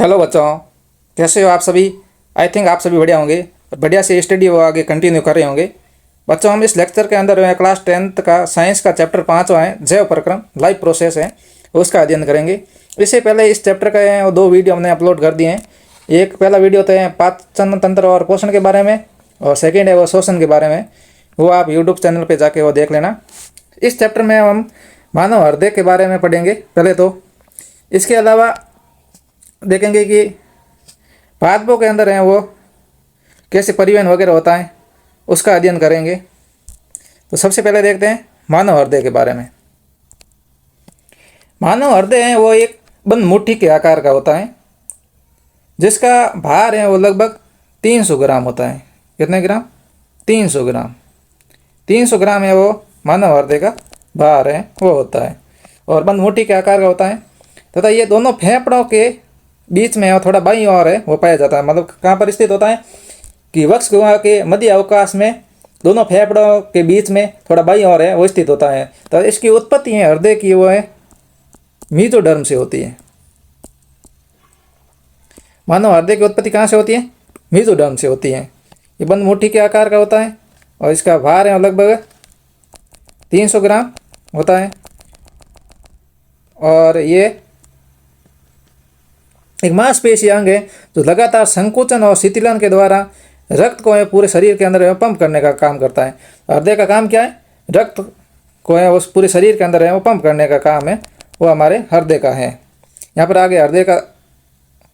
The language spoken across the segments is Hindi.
हेलो बच्चों, कैसे हो आप सभी। आई थिंक आप सभी बढ़िया होंगे और बढ़िया से स्टडी वो आगे कंटिन्यू कर रहे होंगे। बच्चों, हम इस लेक्चर के अंदर क्लास 10th का साइंस का चैप्टर 5वां है, जैव प्रक्रम लाइफ प्रोसेस है, उसका अध्ययन करेंगे। इससे पहले इस चैप्टर का है वो 2 वीडियो हमने अपलोड कर दिए हैं। एक पहला वीडियो तो है पाचन तंत्र और पोषण के बारे में, और सेकेंड है वो श्वसन के बारे में। वो आप यूट्यूब चैनल पर जाके वो देख लेना। इस चैप्टर में हम मानव हृदय के बारे में पढ़ेंगे पहले तो। इसके अलावा देखेंगे कि पादपों के अंदर है वो कैसे परिवहन वगैरह होता है, उसका अध्ययन करेंगे। तो सबसे पहले देखते हैं मानव हृदय के बारे में। मानव हृदय है वो एक बंद मुट्ठी के आकार का होता है, जिसका भार है वो लगभग 300 ग्राम होता है। कितने ग्राम? 300 ग्राम। 300 ग्राम है वो मानव हृदय का भार है वो होता है, और बंद मुट्ठी के आकार का होता है। तथा ये दोनों फेफड़ों के बीच में थोड़ा बाईं ओर है वो पाया जाता है। मतलब कहाँ पर स्थित होता है कि वक्ष गुहा के मध्य अवकाश में दोनों फेफड़ों के बीच में थोड़ा बाईं ओर है वो स्थित होता है। तो इसकी उत्पत्ति है हृदय की वो है मीजोडर्म से होती है। मानव हृदय की उत्पत्ति कहाँ से होती है? मीजोडर्म से होती है। ये बंद मुट्ठी के आकार का होता है और इसका भार है लगभग 300 ग्राम होता है, और ये एक मांसपेशी अंग है जो लगातार संकुचन और शीतलन के द्वारा रक्त को पूरे शरीर के अंदर पंप करने का काम करता है। हृदय का काम क्या है? रक्त को है उस पूरे शरीर के अंदर है वो पंप करने का काम है वो हमारे हृदय का है। यहाँ पर आगे हृदय का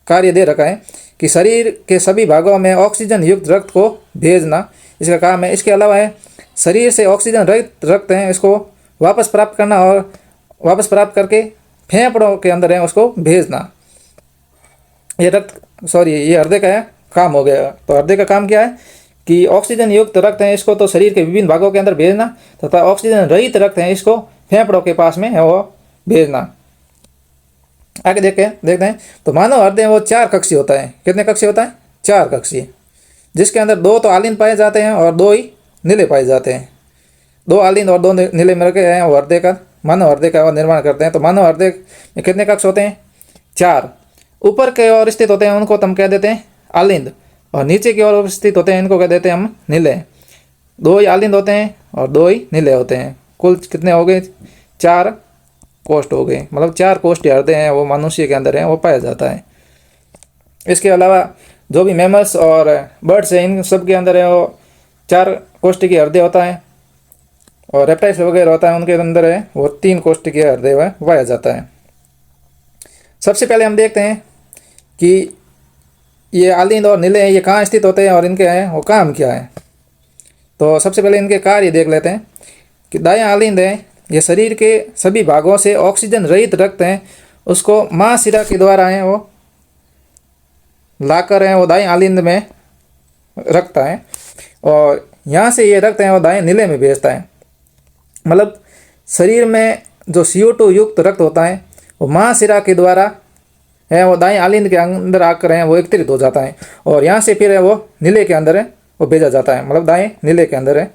कार्य दे रखा है कि शरीर के सभी भागों में ऑक्सीजन युक्त रक्त को भेजना इसका काम है। इसके अलावा है शरीर से ऑक्सीजन रहित रक्त है इसको वापस प्राप्त करना, और वापस प्राप्त करके फेफड़ों के अंदर है उसको भेजना। ये हृदय का काम हो गया। तो हृदय का काम क्या है कि ऑक्सीजन युक्त रक्त है इसको तो शरीर के विभिन्न भागों के अंदर भेजना, तथा ऑक्सीजन रहित रक्त है इसको फेफड़ों के पास में है वो भेजना। आगे देखते हैं। तो मानव हृदय वो 4 कक्षीय होता है। कितने कक्षीय होता है? 4 कक्षीय, जिसके अंदर 2 तो आलिंद पाए जाते हैं और 2 ही नीले पाए जाते हैं। 2 आलिंद और 2 नीले मिलकर हैं वो हृदय का मानव हृदय का निर्माण करते हैं। तो मानव हृदय में कितने कक्ष होते हैं? 4। ऊपर के ओर स्थित होते हैं उनको हम कह देते हैं आलिंद, और नीचे की ओर स्थित होते हैं इनको कह देते हैं हम नीले। 2 ही आलिंद होते हैं और 2 ही नीले होते हैं। कुल कितने हो गए? 4 कोष्ठ हो गए। मतलब 4 कोष्ठ हृदय हैं वो मनुष्य के अंदर है वो पाया जाता है। इसके अलावा जो भी मैमल्स और बर्ड्स हैं इन सब के अंदर है वो 4 कोष्ठ की हृदय होता है, और रेप्टाइल्स वगैरह होता है उनके अंदर है वो 3 कोष्ठ की हृदय पाया जाता है। सबसे पहले हम देखते हैं कि ये आलिंद और नीले हैं ये कहाँ स्थित होते हैं और इनके हैं वो काम क्या है। तो सबसे पहले इनके कार्य देख लेते हैं कि दायां आलिंद है ये शरीर के सभी भागों से ऑक्सीजन रहित रक्त है उसको महाशिरा के द्वारा है वो लाकर है वो दाएं आलिंद में रखता है, और यहाँ से ये रक्त है वो दाएं नीले में भेजता है। मतलब शरीर में जो CO2 युक्त रक्त होता है वो महाशिरा के द्वारा है वो दाएं आलिंद के अंदर आकर है वो एकत्रित हो जाता है, और यहाँ से फिर है वो नीले के अंदर है वो भेजा जाता है। मतलब दाएं नीले के अंदर है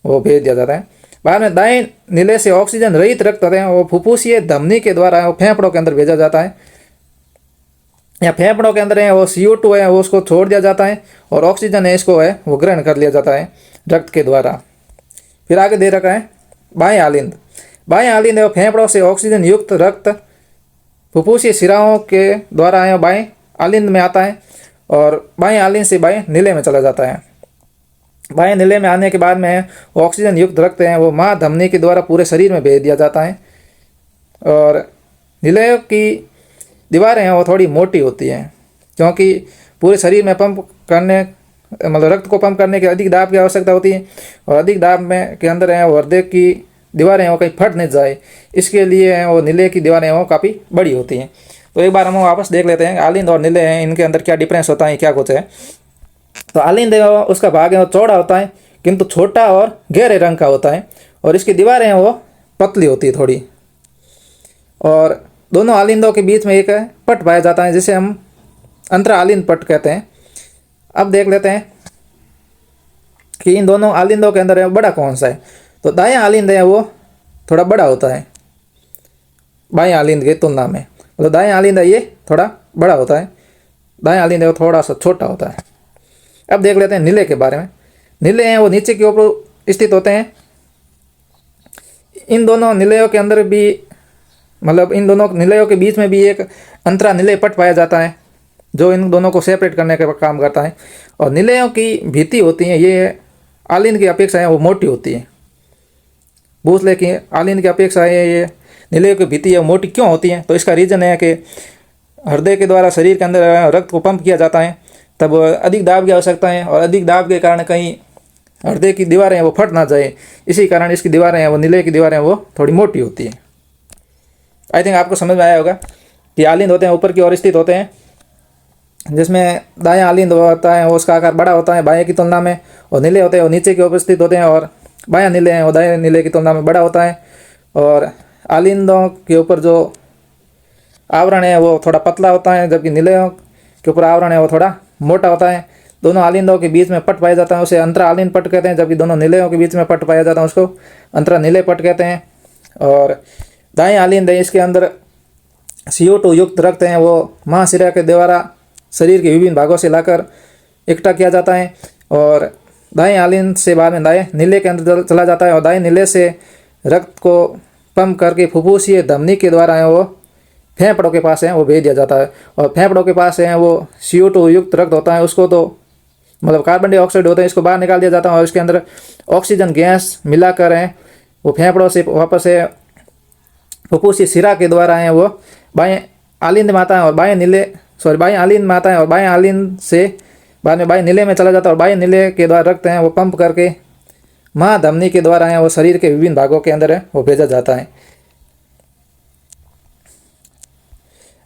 वो भेज दिया जाता है। बाद में दाएं नीले से ऑक्सीजन रहित रक्त होते हैं वो फुफ्फुसीय धमनी के द्वारा वो फेफड़ों के अंदर भेजा जाता है। या फेफड़ों के अंदर है वो CO2 है वो उसको छोड़ दिया जाता है, और ऑक्सीजन है इसको है वो ग्रहण कर लिया जाता है रक्त के द्वारा। फिर आगे दे रखा है बाएं आलिंद। बाएं आलिंद है वो फेफड़ों से ऑक्सीजन युक्त रक्त फुफ्फुसीय शिराओं के द्वारा है बाएं आलिंद में आता है, और बाएं आलिंद से बाएं नीले में चला जाता है। बाएं नीले में आने के बाद में ऑक्सीजन युक्त रक्त है वो माँ धमनी के द्वारा पूरे शरीर में भेज दिया जाता है, और नीले की दीवारें हैं वो थोड़ी मोटी होती हैं क्योंकि पूरे शरीर में पंप करने मतलब रक्त को पंप करने के अधिक दाब की आवश्यकता होती है, और अधिक दाब में के अंदर है वो हृदय की दीवारें हैं वो कहीं फट नहीं जाए इसके लिए है वो नीले की दीवारें हैं वो काफ़ी बड़ी होती हैं। तो एक बार हम वापस देख लेते हैं आलिंद और नीले हैं इनके अंदर क्या डिफरेंस होता है क्या कुछ है। तो आलिंद है उसका भाग है वो चौड़ा होता है किंतु छोटा और गहरे रंग का होता है, और इसकी दीवारें हैं वो पतली होती है थोड़ी, और दोनों आलिंदों के बीच में एक पट पाया जाता है जिसे हम अंतरा आलिंद पट कहते हैं। अब देख लेते हैं कि इन दोनों आलिंदों के अंदर है बड़ा कौन सा है। तो दायां आलिंद है वो थोड़ा बड़ा होता है बाएं आलिंद की तुलना में। मतलब दाएं आलिंद है ये थोड़ा बड़ा होता है, दाएं आलिंद है वो थोड़ा सा छोटा होता है। अब देख लेते हैं नीले के बारे में। नीले हैं वो नीचे के ऊपर स्थित होते हैं। इन दोनों निलयों के अंदर भी, मतलब इन दोनों निलयों के बीच में भी एक अंतरा निलय पट पाया जाता है जो इन दोनों को सेपरेट करने का काम करता है। और निलयों की भित्ति होती है ये आलिंद की अपेक्षा है वो मोटी होती है। पूछ ले कि आलिंद की अपेक्षा है ये निलयों की भित्ति है वो मोटी क्यों होती है, तो इसका रीज़न है कि हृदय के द्वारा शरीर के अंदर रक्त को पंप किया जाता है, तब अधिक दाब की आवश्यकता है और अधिक दाब के कारण कहीं हृदय की दीवारें हैं वो फट ना जाए, इसी कारण इसकी दीवारें हैं वो निलय की दीवारें वो थोड़ी मोटी होती है। आई थिंक आपको समझ में आया होगा कि आलिंद होते हैं ऊपर की ओर स्थित होते हैं, जिसमें दायां आलिंद होता है वो उसका आकार बड़ा होता है बाएं की तुलना में, और निलय होते हैं वो नीचे की ओर स्थित होते हैं, और बायां निलय है वो दाएं निलय की तुलना में बड़ा होता है। और आलिंदों के ऊपर जो आवरण है वो थोड़ा पतला होता है, जबकि निलयों के ऊपर आवरण है वो थोड़ा मोटा होता है। दोनों आलिंदों के बीच में पट पाया जाता है उसे अंतरा आलिंद पट कहते हैं, जबकि दोनों निलयों के बीच में पट पाया जाता है उसको अंतरा निलय पट कहते हैं। और दाएं आलिंद है इसके अंदर CO2 युक्त रक्त हैं वो महाशिरा के द्वारा शरीर के विभिन्न भागों से लाकर इकट्ठा किया जाता है, और दाएं आलिंद से बाद में दाएं निलय के अंदर चला जाता है, और दाएं निलय से रक्त को पंप करके फुफ्फुसीय धमनी के द्वारा है वो फेफड़ों के पास है वो भेज दिया जाता है। और फेफड़ों के पास है वो CO2 युक्त रक्त होता है, उसको तो मतलब कार्बन डाइऑक्साइड होता है, इसको बाहर निकाल दिया जाता है और इसके अंदर ऑक्सीजन गैस मिलाकर है वो फेफड़ों से वापस है फुफ्फुसीय शिरा के द्वारा है वो बाएं आलिंद में आता है, और बाएं आलिंद में आता है, और बाएं आलिंद से बाद में बाएं निलय में चला जाता है, और बाएं निलय के द्वारा रक्त है वो पंप करके महाधमनी के द्वारा है वो शरीर के विभिन्न भागों के अंदर है वो भेजा जाता है।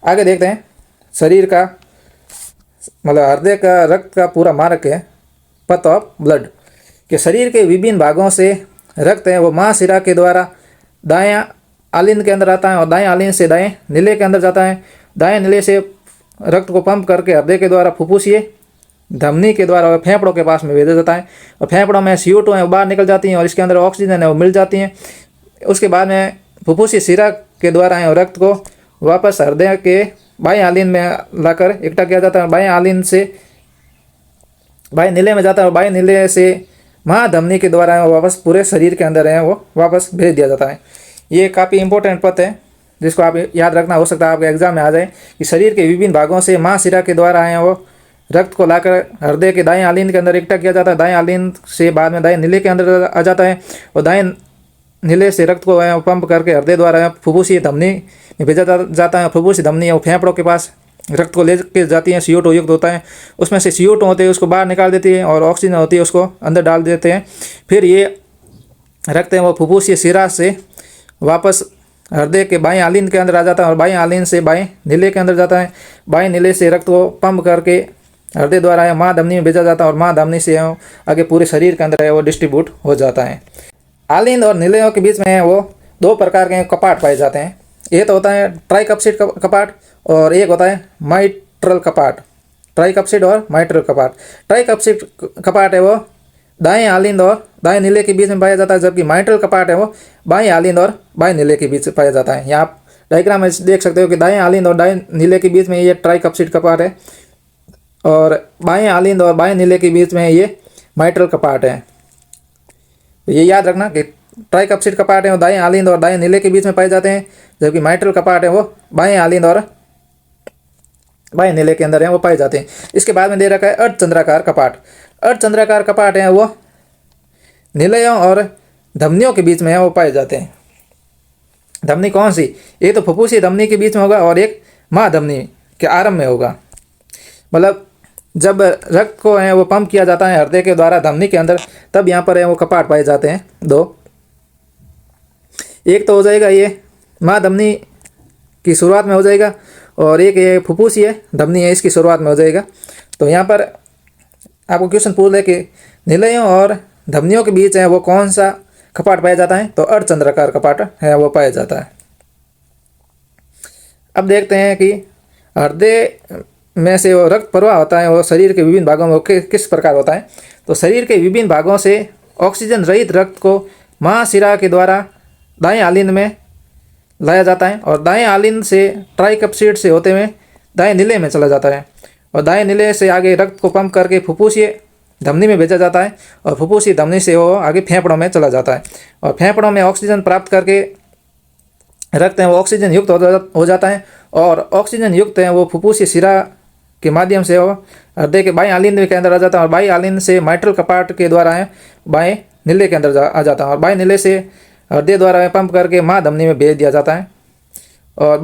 आगे देखते हैं शरीर का मतलब हृदय का रक्त का पूरा मार्ग है पथ ऑफ ब्लड, कि शरीर के विभिन्न भागों से रक्त है वो महाशिरा के द्वारा दायां आलिंद के अंदर आता है, और दाएं आलिंद से दाएं निलय के अंदर जाता है। दाएं निलय से रक्त को पंप करके हृदय के द्वारा फुफ्फुसीय धमनी के द्वारा फेफड़ों के पास में भेजा जाता है, और फेफड़ों में CO2 है वो बाहर निकल जाती हैं और इसके अंदर ऑक्सीजन है वो मिल जाती हैं। उसके बाद में फुफ्फुसीय शिरा के द्वारा है रक्त को वापस हृदय के बाएं आलिंद में लाकर इकट्ठा किया जाता है, बाएं आलिंद से बाएं निलय में जाता है, और बाएं निलय से महाधमनी के द्वारा वापस पूरे शरीर के अंदर है वो वापस भेज दिया जाता है। ये काफ़ी इंपॉर्टेंट पथ है जिसको आप याद रखना, हो सकता है आपके एग्जाम में आ जाए कि शरीर के विभिन्न भागों से महाशिरा के द्वारा है वो रक्त को लाकर हृदय के दाएं आलिंद के अंदर इकट्ठा किया जाता है, दाएं आलिंद से बाद में दाएं निलय के अंदर आ जाता है, और दाएं निलय से रक्त को पंप करके हृदय द्वारा फुफ्फुसीय धमनी में भेजा जाता है। फुफ्फुसीय धमनी वो फेफड़ों के पास रक्त को ले के जाती है, CO2 युक्त होता है, उसमें से CO2 होते हैं उसको बाहर निकाल देती है, और ऑक्सीजन होती है उसको अंदर डाल देते हैं। फिर ये रक्त है वो फुफ्फुसीय शिरा से वापस हृदय के बाएं आलिंद के अंदर आ जाता है, और बाएं आलिंद से बाएं निलय के अंदर जाता है। बाएं निलय से रक्त को पंप करके हृदय द्वारा है महाधमनी में भेजा जाता है, और महाधमनी से आगे पूरे शरीर के अंदर है वो डिस्ट्रीब्यूट हो जाता है। आलिंद और निलयों के बीच में वो दो प्रकार के कपाट पाए जाते हैं। एक तो होता है ट्राइकप्सिड कपाट, और एक होता है माइट्रल कपाट। ट्राइकप्सिड और माइट्रल कपाट। ट्राइकप्सिड कपाट है वो दाएं आलिंद और दाएं निलय के बीच में पाया जाता है, जबकि माइट्रल कपाट है वो बाएं आलिंद और बाएं निलय के बीच पाया जाता है। यहाँ आप डायग्राम में देख सकते हो कि दाएं आलिंद और दाएं निलय के बीच में ये ट्राइकप्सिड कपाट है, और बाएं आलिंद और बाएं निलय के बीच में ये माइट्रल कपाट है। तो ये याद रखना कि ट्राइकप्सिड कपाट है वो दाएं आलिंद और दाएं निलय के बीच में पाए जाते हैं, जबकि माइट्रल कपाट है वो बाएं आलिंद और बाएं निलय के अंदर है वो पाए जाते हैं। इसके बाद में दे रखा है अर्धचंद्राकार कपाट। अर्धचंद्राकार कपाट है वो निलयों और धमनियों के बीच में है वो पाए जाते हैं। धमनी कौन सी? एक तो फुफ्फुसीय धमनी के बीच में होगा, और एक महाधमनी के आरंभ में होगा। मतलब जब रक्त को है वो पंप किया जाता है हृदय के द्वारा धमनी के अंदर, तब यहाँ पर है वो कपाट पाए जाते हैं दो। एक तो हो जाएगा ये महाधमनी की शुरुआत में हो जाएगा, और एक ये फुफ्फुसीय धमनी है इसकी शुरुआत में हो जाएगा। तो यहाँ पर आपको क्वेश्चन पूछ ले कि निलयों और धमनियों के बीच है वो कौन सा कपाट पाया जाता है, तो अर्धचंद्राकार कपाट है वो पाया जाता है। अब देखते हैं कि हृदय में से वो रक्त प्रवाह होता है वो शरीर के विभिन्न भागों में किस प्रकार होता है। तो शरीर के विभिन्न भागों से ऑक्सीजन रहित रक्त को महाशिरा के द्वारा दाएं आलिंद में लाया जाता है, और दाएं आलिंद से ट्राइकप्सिड से होते हुए दाएं निलय में चला जाता है, और दाएं नीले से आगे रक्त को पंप करके फुफ्फुसीय धमनी में भेजा जाता है और फुफ्फुसीय धमनी से वो आगे फेफड़ों में चला जाता है और फेफड़ों में ऑक्सीजन प्राप्त करके रक्त है वो ऑक्सीजन युक्त हो जाता है और ऑक्सीजन युक्त है वो फुफ्फुसीय शिरा के माध्यम से वो हृदय के बाएं आलिंद के अंदर आ जाता है और बाएं आलिंद से माइट्रल कपाट के द्वारा है बाएं नीले के अंदर आ जाता है और बाएं नीले से हृदय द्वारा पंप करके माँ धमनी में भेज दिया जाता है और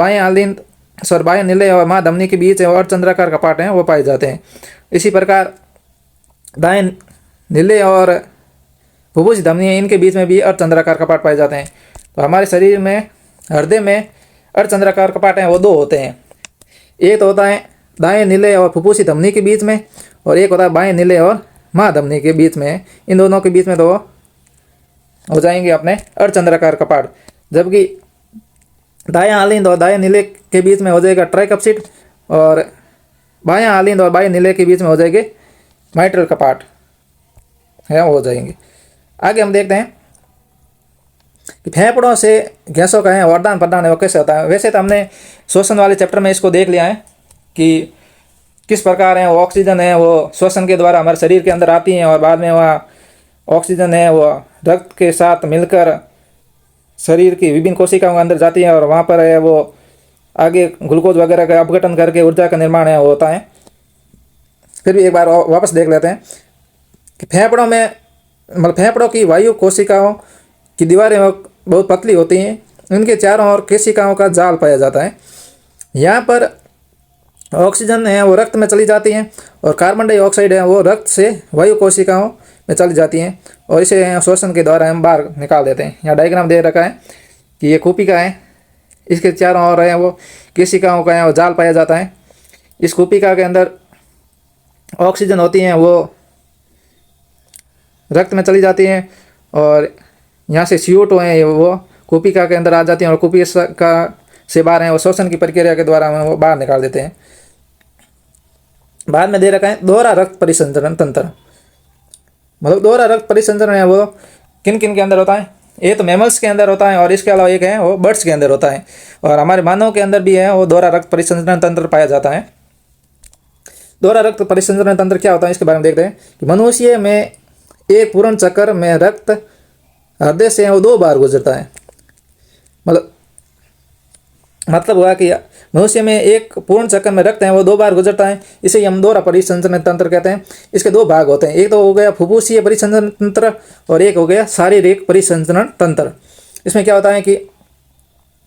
बाएं नीले और माँ धमनी के बीच अर्धचंद्राकार कपाट हैं वो पाए जाते हैं। इसी प्रकार दाएं नीले और फुफ्फुस धमनी इनके बीच में भी अर्धचंद्राकार कपाट पाए जाते हैं। तो हमारे शरीर में हृदय में अर्धचंद्राकार कपाट हैं वो दो होते हैं, एक तो होता है दाएं नीले और फुफ्फुसी धमनी के बीच में और एक होता है बाएं नीले और माँ धमनी के बीच में। इन दोनों के बीच में तो हो जाएंगे अपने अर्धचंद्राकार कपाट, जबकि दायां आलिंद और दाएं नीले के बीच में हो जाएगा ट्राइकप्सिड और बायां आलिंद और बाएं नीले के बीच में हो जाएंगे माइट्रल कपाट है हो जाएंगे। आगे हम देखते हैं कि फेफड़ों से गैसों का है वरदान प्रदान है वो कैसे होता है। वैसे तो हमने श्वसन वाले चैप्टर में इसको देख लिया है कि किस प्रकार है वो ऑक्सीजन है वो श्वसन के द्वारा हमारे शरीर के अंदर आती है और बाद में वह ऑक्सीजन है वो रक्त के साथ मिलकर शरीर की विभिन्न कोशिकाओं के अंदर जाती है और वहाँ पर है वो आगे ग्लूकोज वगैरह का अपघटन करके ऊर्जा का निर्माण है वो होता है। फिर भी एक बार वापस देख लेते हैं कि फेफड़ों में मतलब फेफड़ों की वायु कोशिकाओं की दीवारें बहुत पतली होती हैं, उनके चारों ओर कोशिकाओं का जाल पाया जाता है। यहाँ पर ऑक्सीजन है वो रक्त में चली जाती है और कार्बन डाइऑक्साइड है वो रक्त से वायु कोशिकाओं में चली जाती हैं और इसे श्वसन के द्वारा हम बाहर निकाल देते हैं। यहाँ डायग्राम दे रखा है कि ये कूपिका है, इसके चारों ओर है वो कोशिकाओं का है वो जाल पाया जाता है। इस कूपिका के अंदर ऑक्सीजन होती हैं वो रक्त में चली जाती हैं और यहाँ से CO2 है वो कूपिका के अंदर आ जाती हैं और कूपिका से बाहर है वो श्वसन की प्रक्रिया के द्वारा हम वो बाहर निकाल देते हैं। बाद में दे रखा है दोहरा रक्त परिसंचरण तंत्र, मतलब दोहरा रक्त परिसंचरण है वो किन किन के अंदर होता है। ये तो मैमल्स के अंदर होता है और इसके अलावा एक है वो बर्ड्स के अंदर होता है और हमारे मानव के अंदर भी है वो दोहरा रक्त परिसंचरण तंत्र पाया जाता है। दोहरा रक्त परिसंचरण तंत्र क्या होता है इसके बारे में देखते हैं कि मनुष्य में एक पूर्ण चक्कर में रक्त हृदय से वो 2 बार गुजरता है। मतलब हुआ कि मनुष्य में एक पूर्ण चक्कर में रक्त है वो 2 बार गुजरता है, इसे हम दोहरा परिसंचरण तंत्र कहते हैं। इसके 2 भाग होते हैं, एक तो हो गया फुफ्फुसीय परिसंचरण तंत्र और एक हो गया शारीरिक परिसंचरण तंत्र। इसमें क्या होता है कि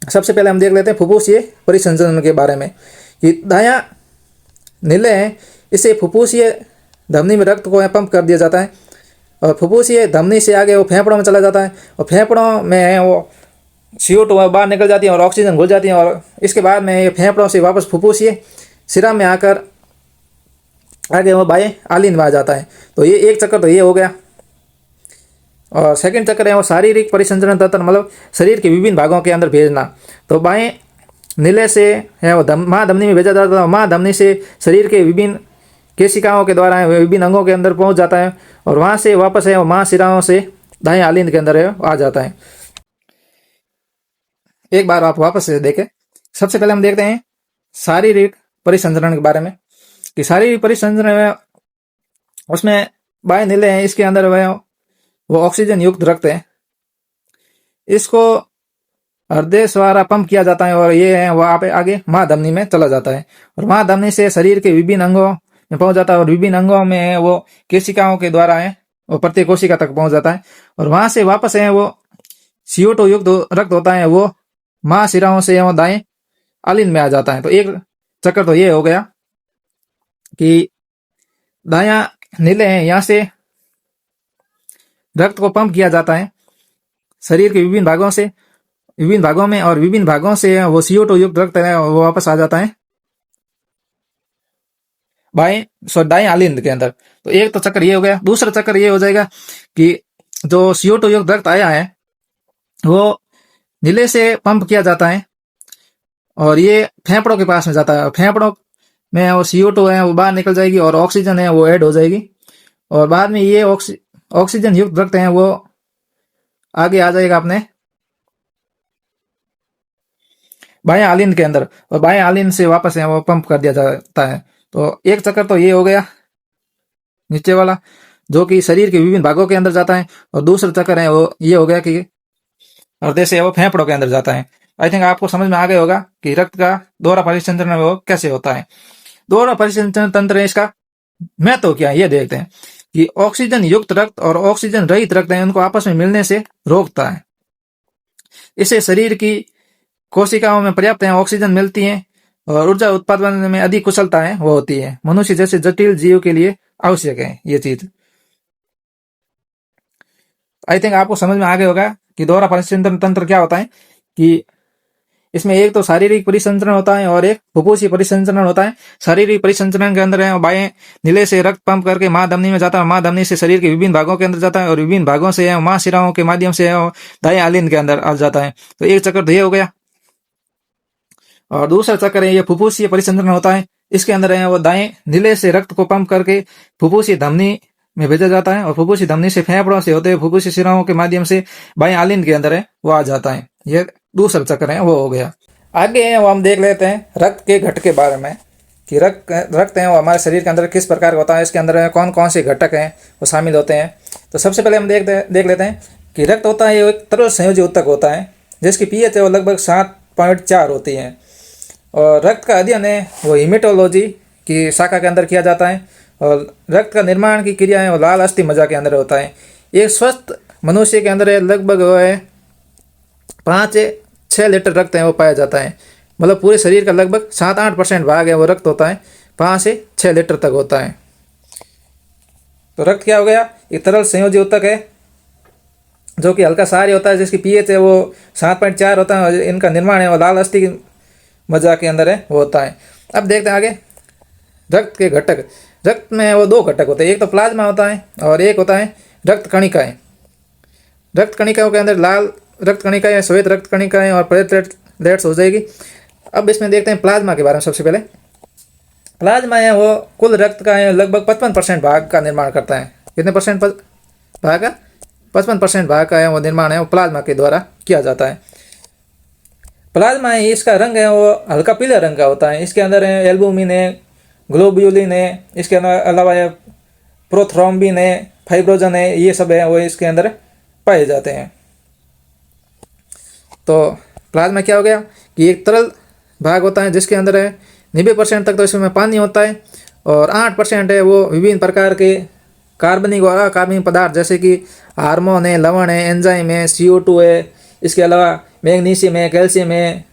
सबसे पहले हम देख लेते हैं फुफ्फुसीय परिसंचरण के बारे में कि दायां नीले हैं, इसे फुफ्फुसीय धमनी में रक्त को पंप कर दिया जाता है और फुफ्फुसीय धमनी से आगे वो फेफड़ों में चला जाता है और फेफड़ों में है वो CO2 बाहर निकल जाती है और ऑक्सीजन घुल जाती है और इसके बाद में ये फेफड़ों से वापस फुफ्फुसीय शिरा में आकर आगे वो बाएं आलिंद में आ जाता है। तो ये एक चक्कर तो ये हो गया और सेकंड चक्कर है वो शारीरिक परिसंचरण तंत्र, मतलब शरीर के विभिन्न भागों के अंदर भेजना। तो बाएं नीले से है वो माँ धमनी में भेजा जाता है, माँ धमनी से शरीर के विभिन्न कोशिकाओं के द्वारा विभिन्न अंगों के अंदर पहुँच जाता है और वहाँ से वापस है वो माँ शिराओं से दाएं आलिंद के अंदर है आ जाता है। एक बार आप वापस से देखें। सबसे पहले हम देखते हैं शारीरिक परिसंचरण के बारे में कि शारीरिक परिसंचरण है उसमें बाएं नीले हैं, इसके अंदर वो ऑक्सीजन युक्त रक्त है, इसको हृदय द्वारा पंप किया जाता है और ये है वो आप आगे माँ धमनी में चला जाता है और माँ धमनी से शरीर के विभिन्न अंगों में पहुंच जाता है और विभिन्न अंगों में है वो कोशिकाओं के द्वारा है वो प्रत्येक कोशिका तक पहुंच जाता है और वहां से वापस है वो CO2 युक्त रक्त होता है वो माँ शिराओं से वो दाएं आलिंद में आ जाता है। तो एक चक्कर तो ये हो गया कि दायां नीले हैं, यहाँ से रक्त को पंप किया जाता है शरीर के विभिन्न भागों से विभिन्न भागों में और विभिन्न भागों से वो CO2 युक्त रक्त है वो वापस आ जाता है दाएं आलिंद के अंदर। तो एक तो चक्कर ये हो गया। दूसरा चक्कर ये हो जाएगा कि जो CO2 युक्त रक्त आया है वो नीले से पंप किया जाता है और ये फेफड़ों के पास में जाता है। फेफड़ों में वो CO2 है वो बाहर निकल जाएगी और ऑक्सीजन है वो ऐड हो जाएगी और बाद में ये ऑक्सीजन युक्त रक्त है वो आगे आ जाएगा अपने बाएं आलिंद के अंदर और बाएं आलिंद से वापस है वो पंप कर दिया जाता है। तो एक चक्कर तो ये हो गया नीचे वाला, जो कि शरीर के विभिन्न भागों के अंदर जाता है, और दूसरा चक्कर है वो ये हो गया कि हृदय से वो फेफड़ों के अंदर जाता है। आई थिंक आपको समझ में आ गया होगा कि रक्त का दोहरा परिसंचरण है वो कैसे होता है। दोहरा परिसंचरण तंत्र है, इसका महत्व क्या है ये देखते हैं कि ऑक्सीजन युक्त रक्त और ऑक्सीजन रहित रक्त है उनको आपस में मिलने से रोकता है। इससे शरीर की कोशिकाओं में पर्याप्त ऑक्सीजन मिलती है और ऊर्जा उत्पादन में अधिक कुशलता है वो होती है। मनुष्य जैसे जटिल जीव के लिए आवश्यक है ये चीज। आई थिंक आपको समझ में आ गया होगा कि दोहरा परिसंचरण तंत्र क्या होता है, कि इसमें एक तो शारीरिक परिसंचरण होता है और एक फुफ्फुसी परिसंचरण होता है। शारीरिक परिसंचरण के अंदर है बाएं नीले से रक्त पंप करके मां धमनी में जाता है, मां धमनी से शरीर के विभिन्न भागों के अंदर जाता है और विभिन्न भागों से मां शिराओं के माध्यम से दाएं आलिंद के अंदर आ जाता है। तो एक चक्कर तो ये हो गया। और दूसरा चक्कर है ये फुफ्फुसीय परिसंचरण होता है। इसके अंदर है वो दाएं नीले से रक्त को पंप करके फुफ्फुसी धमनी में भेजा जाता है और फुफ्फुसी धमनी से फेफड़ों से होते हुए फुफ्फुसी शिराओं के माध्यम से बाएं आलिंद के अंदर है वो आ जाता है। ये दूसरा चक्कर है वो हो गया। आगे है वो हम देख लेते हैं रक्त के घटक के बारे में, कि रक्त है वो हमारे शरीर के अंदर किस प्रकार का होता है, इसके अंदर कौन कौन से घटक हैं वो शामिल होते हैं। तो सबसे पहले हम देख लेते हैं कि रक्त होता है ये एक तरल संयोजी ऊतक होता है जिसकी पीएच है वो लगभग 7.4 होती है। और रक्त का अध्ययन है वो हीमेटोलॉजी की शाखा के अंदर किया जाता है। और रक्त का निर्माण की क्रिया है वो लाल अस्थि मज्जा के अंदर होता है। एक स्वस्थ मनुष्य के अंदर लगभग वो है 5 से 6 लीटर रक्त है वो पाया जाता है। मतलब पूरे शरीर का लगभग 7-8% भाग है वो रक्त होता है, 5 से 6 लीटर तक होता है। तो रक्त क्या हो गया, एक तरल संयोजी ऊतक है जो कि हल्का सारी होता है, जिसकी पीएच है वो 7.4 होता है और इनका निर्माण है वो लाल अस्थि मज्जा के अंदर है वो होता है। अब देखते हैं आगे रक्त के घटक। रक्त में वो 2 घटक होते हैं, एक तो प्लाज्मा होता है और एक होता है रक्त कणिकाएं। रक्त कणिकाओं के अंदर लाल रक्त कणिकाएं, श्वेत रक्त कणिकाएं और प्लेटलेट्स हो जाएगी। अब इसमें देखते हैं प्लाज्मा के बारे में। सबसे पहले प्लाज्मा है वो कुल रक्त का है लगभग 55% भाग का निर्माण करता है। कितने परसेंट भाग का? 55% भाग का है वो निर्माण है वो प्लाज्मा के द्वारा किया जाता है। प्लाज्मा है इसका रंग है वो हल्का पीले रंग का होता है। इसके अंदर है एल्बुमिन है, ग्लोब्यूलिन है, इसके अलावा है प्रोथ्रोम्बिन है, फाइब्रोजन है, ये सब है वो इसके अंदर पाए जाते हैं। तो प्लाज्मा क्या हो गया कि एक तरल भाग होता है जिसके अंदर है 90% तक तो इसमें पानी होता है और 8% है वो विभिन्न प्रकार के कार्बनिक और अकार्बनिक पदार्थ जैसे कि हार्मोन है, लवण है, एंजाइम है, CO2 है, इसके अलावा मैग्नीशियम है, कैल्शियम है,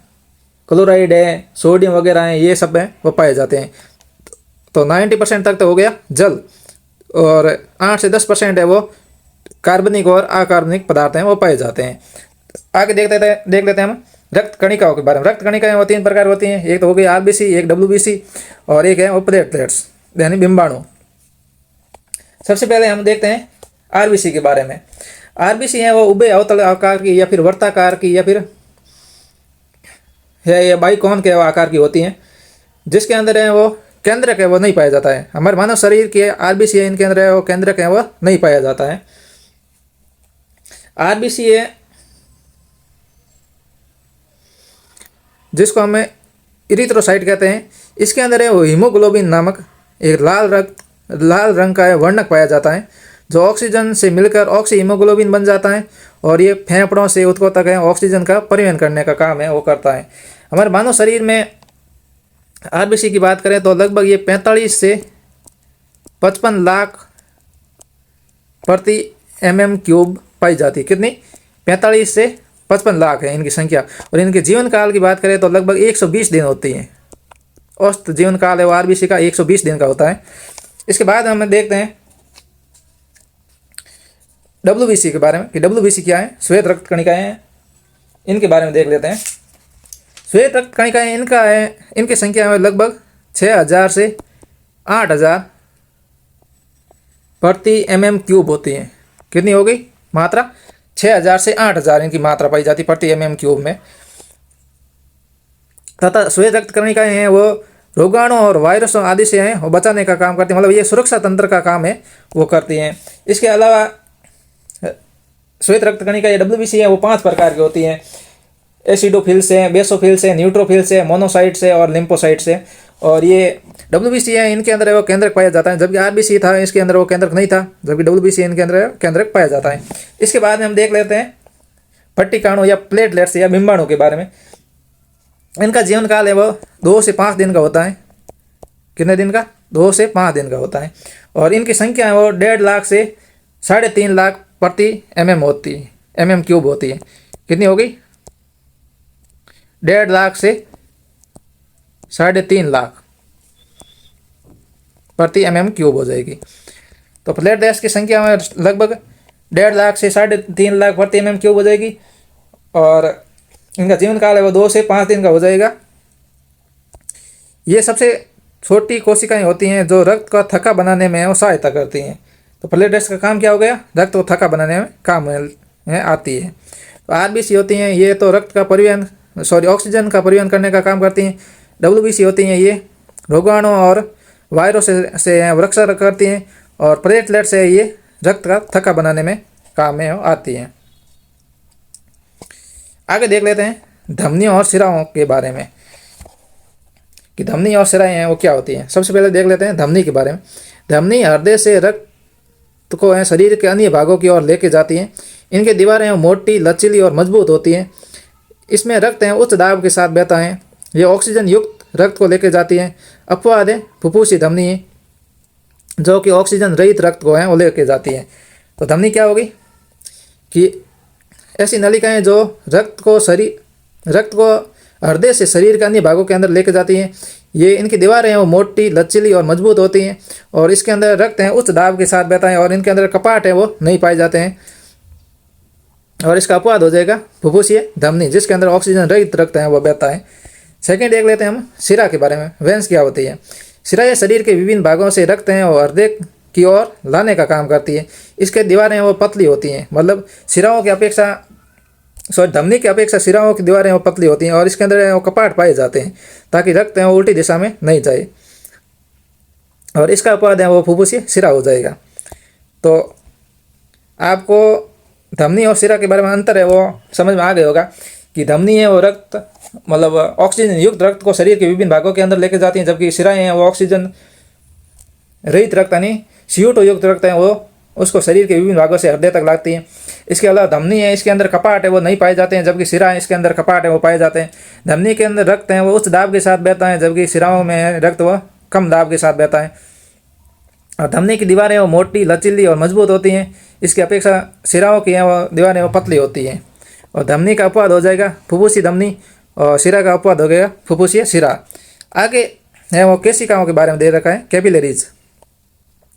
क्लोराइड है, सोडियम वगैरह है, ये सब है वो पाए जाते हैं। तो 90% तक तो हो गया जल और 8 से 10% है वो कार्बनिक और अकार्बनिक पदार्थ हैं वो पाए जाते हैं। आगे देख लेते हैं हम रक्त कणिकाओं के बारे में। रक्त कणिकाएं वो 3 प्रकार होती हैं, एक तो हो गई RBC, एक WBC और एक है वो प्लेटलेट्स यानी बिंबाणु। सबसे पहले हम देखते हैं RBC के बारे में। RBC है वो उभय अवतल आकार की या फिर वर्ताकार की या फिर है या बाइकॉन के आकार की होती हैं, जिसके अंदर है वो केंद्रक है वो नहीं पाया जाता है। हमारे मानव शरीर के RBC है इनके अंदर है वो केंद्रक है वो नहीं पाया जाता है। RBC है जिसको हमें इरिथ्रोसाइट कहते हैं, इसके अंदर है वो हीमोग्लोबिन नामक एक लाल रंग का है वर्णक पाया जाता है जो ऑक्सीजन से मिलकर ऑक्सी हीमोग्लोबिन बन जाता है और ये फेफड़ों से ऊतकों तक है ऑक्सीजन का परिवहन करने का काम है वो करता है। हमारे मानव शरीर में RBC की बात करें तो लगभग ये 45 से 55 लाख प्रति mm³ पाई जाती है। कितनी? 45 से 55 लाख है इनकी संख्या। और इनके जीवन काल की बात करें तो लगभग 120 दिन होती है। औसत जीवन काल है वो RBC का 120 दिन का होता है। इसके बाद हम देखते हैं WBC के बारे में कि WBC क्या है। श्वेत रक्त कणिकाएं हैं, इनके बारे में देख लेते हैं। श्वेत रक्त कणिकाएं इनकी संख्या में लगभग 6000 से 8000 प्रति mm³ होती है। कितनी हो गई मात्रा? 6000 से 8000 इनकी मात्रा पाई जाती प्रति mm³ में। तथा श्वेत रक्त कणिकाएं हैं वो रोगाणु और वायरसों आदि से हैं वो बचाने का काम करती हैं, मतलब ये सुरक्षा तंत्र का काम है वो करती हैं। इसके अलावा श्वेत रक्त कणिकाएं WBC है वो 5 प्रकार की होती हैं। एसिडोफिल्स है, बेसोफिल्स है, न्यूट्रोफिल्स है, मोनोसाइट्स है और लिम्फोसाइट्स है। और ये WBC है इनके अंदर वो केंद्रक पाया जाता है, जबकि RBC था इसके अंदर वो केंद्रक नहीं था, जबकि WBC इनके अंदर केंद्रक पाया जाता है। इसके बाद में हम देख लेते हैं पट्टिकाणु या प्लेटलेट्स या बिंबाणु के बारे में। इनका जीवन काल है वो 2 से 5 दिन का होता है। कितने दिन का? 2 से 5 दिन का होता है। और इनकी संख्या है वो 1.5 लाख से 3.5 लाख प्रति mm होती है, mm³ होती है। कितनी होगी? 1.5 लाख से 3.5 लाख प्रति mm³ हो जाएगी। तो प्लेटलेट्स की संख्या में लगभग 1.5 लाख से 3.5 लाख प्रति mm³ हो जाएगी। और इनका जीवन काल है वो 2 से 5 दिन का हो जाएगा। ये सबसे छोटी कोशिकाएं होती हैं जो रक्त का थक्का बनाने में वो सहायता करती हैं। तो प्लेटलेट्स का काम क्या हो गया? रक्त को थक्का बनाने में काम में आती है। तो RBC होती हैं ये तो रक्त का परिवहन ऑक्सीजन का परिवहन करने का काम करती हैं। WBC होती हैं ये रोगाणु और वायरस से रक्षा करती हैं। और प्लेटलेट्स से ये रक्त का थक्का बनाने में काम में आती हैं। आगे देख लेते हैं धमनियों और शिराओं के बारे में कि धमनी और शिराएं हैं वो क्या होती हैं। सबसे पहले देख लेते हैं धमनी के बारे में। धमनी हृदय से रक्त को शरीर के अन्य भागों की ओर लेके जाती हैं। इनकी दीवारें मोटी, लचीली और मजबूत होती हैं। इसमें रक्त है उच्च दाब के साथ बहता है। ये ऑक्सीजन युक्त रक्त को लेके जाती है। अपवाद है फुफ्फुसी धमनी है जो कि ऑक्सीजन रहित रक्त को है वो लेके जाती है। तो धमनी क्या होगी कि ऐसी नलिकाएं जो रक्त को हृदय से शरीर के अन्य भागों के अंदर लेके जाती हैं। ये इनकी दीवारें हैं वो मोटी, लचीली और मजबूत होती हैं। और इसके अंदर रक्त है उच्च दाब के साथ बहता है। और इनके अंदर कपाट है वो नहीं पाए जाते हैं। और इसका अपवाद हो जाएगा फुफ्फुसीय धमनी जिसके अंदर ऑक्सीजन रहित रक्त है वो बहता है। सेकेंड देख लेते हैं हम शिरा के बारे में। वेंस क्या होती है? शिरा ये शरीर के विभिन्न भागों से रक्त हैं और हृदय की ओर लाने का काम करती है। इसके दीवारें वो पतली होती हैं, मतलब शिराओं की अपेक्षा धमनी की अपेक्षा शिराओं की दीवारें वो पतली होती हैं। और इसके अंदर वो कपाट पाए जाते हैं ताकि रक्त है वो उल्टी दिशा में नहीं जाए। और इसका अपवाद है वो फुफ्फुसीय शिरा हो जाएगा। तो आपको धमनी और शिरा के बारे में अंतर है वो समझ में आ गया होगा कि धमनी है वो रक्त मतलब ऑक्सीजन युक्त रक्त को शरीर के विभिन्न भागों के अंदर लेके जाती हैं, जबकि शिराएं हैं वो ऑक्सीजन रहित रक्त यानी CO2 युक्त रक्त है वो उसको शरीर के विभिन्न भागों से हृदय तक लाती हैं। इसके अलावा धमनी है इसके अंदर कपाट है वो नहीं पाए जाते हैं, जबकि शिरा है इसके अंदर कपाट है वो पाए जाते हैं। धमनी के अंदर रक्त है वो उच्च दाब के साथ बहता है, जबकि शिराओं में रक्त वो कम दाब के साथ बहता है। और धमनी की दीवारें वो मोटी, लचीली और मजबूत होती हैं। इसकी अपेक्षा शिराओं की हैं वो दीवारें वो पतली होती हैं। और धमनी का अपवाद हो जाएगा फुफ्फुसी धमनी और शिरा का अपवाद हो गया फुफ्फुसीय शिरा। आगे है वो केशिकाओं के बारे में दे रखा है कैपिलरीज।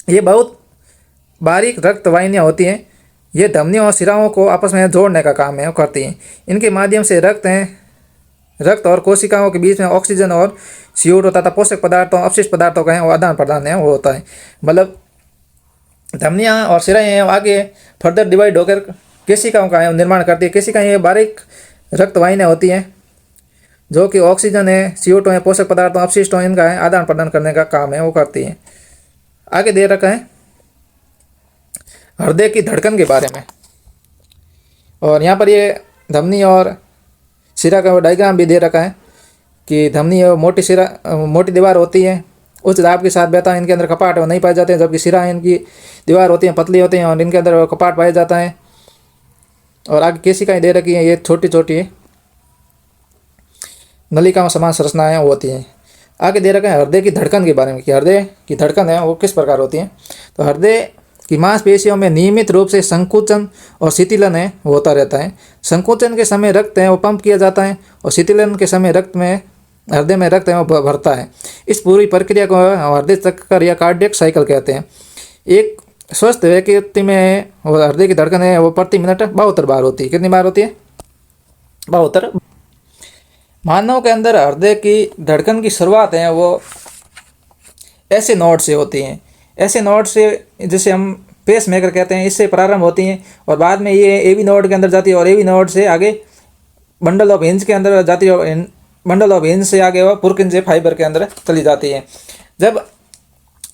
ये बहुत बारीक रक्त वाहिनियाँ होती हैं। ये धमनियों और शिराओं को आपस में जोड़ने का काम है वो करती हैं। इनके माध्यम से रक्त और कोशिकाओं के बीच में ऑक्सीजन और CO2 तथा पोषक पदार्थों अपशिष्ट पदार्थों का है वो आदान प्रदान है वो होता है। मतलब धमनियाँ और शिराएं हैं आगे फर्दर डिवाइड होकर केशिकाओं का है निर्माण करती है। केशिकाएं ये बारीक रक्त वाहिनियाँ होती हैं जो कि ऑक्सीजन है, CO2 है, पोषक पदार्थों अपशिष्टों इनका है आदान प्रदान करने का काम है वो करती हैं। आगे दे रखा है हृदय की धड़कन के बारे में। और यहाँ पर ये धमनी और शिरा का डायग्राम भी दे रखा है कि धमनी मोटी दीवार होती है, उच्च दाब के साथ बहता है। इनके अंदर कपाट नहीं पाए जाते हैं, जबकि शिरा इनकी दीवार होती हैं पतली होती हैं और इनके अंदर कपाट पाया जाता है। और आगे केशिकाएं दे रखी हैं ये छोटी छोटी नलिकाओं समान संरचनाएं होती हैं। आगे दे रखा है हृदय की धड़कन के बारे में कि हृदय की धड़कन है वो किस प्रकार होती है। तो हृदय की मांसपेशियों में नियमित रूप से संकुचन और शिथिलन है होता रहता है। संकुचन के समय रक्त है वो पंप किया जाता है और शिथिलन के समय हृदय में रक्त है वो भरता है। इस पूरी प्रक्रिया को हृदय चक्कर या कार्डियक साइकिल कहते हैं। एक स्वस्थ व्यक्ति में हृदय की धड़कन है वो प्रति मिनट 72 बार होती है। कितनी बार होती है? 72। मानव के अंदर हृदय की धड़कन की शुरुआत है वो ऐसे नोड से होती हैं। ऐसे नोड से जिसे हम पेस मेकर कहते हैं इससे प्रारंभ होती हैं और बाद में ये AV नोड के अंदर जाती है और AV नोड से आगे बंडल ऑफ हिंज के अंदर जाती है। बंडल ऑफ हिंज से आगे वो पुरकिंजे फाइबर के अंदर चली जाती है। जब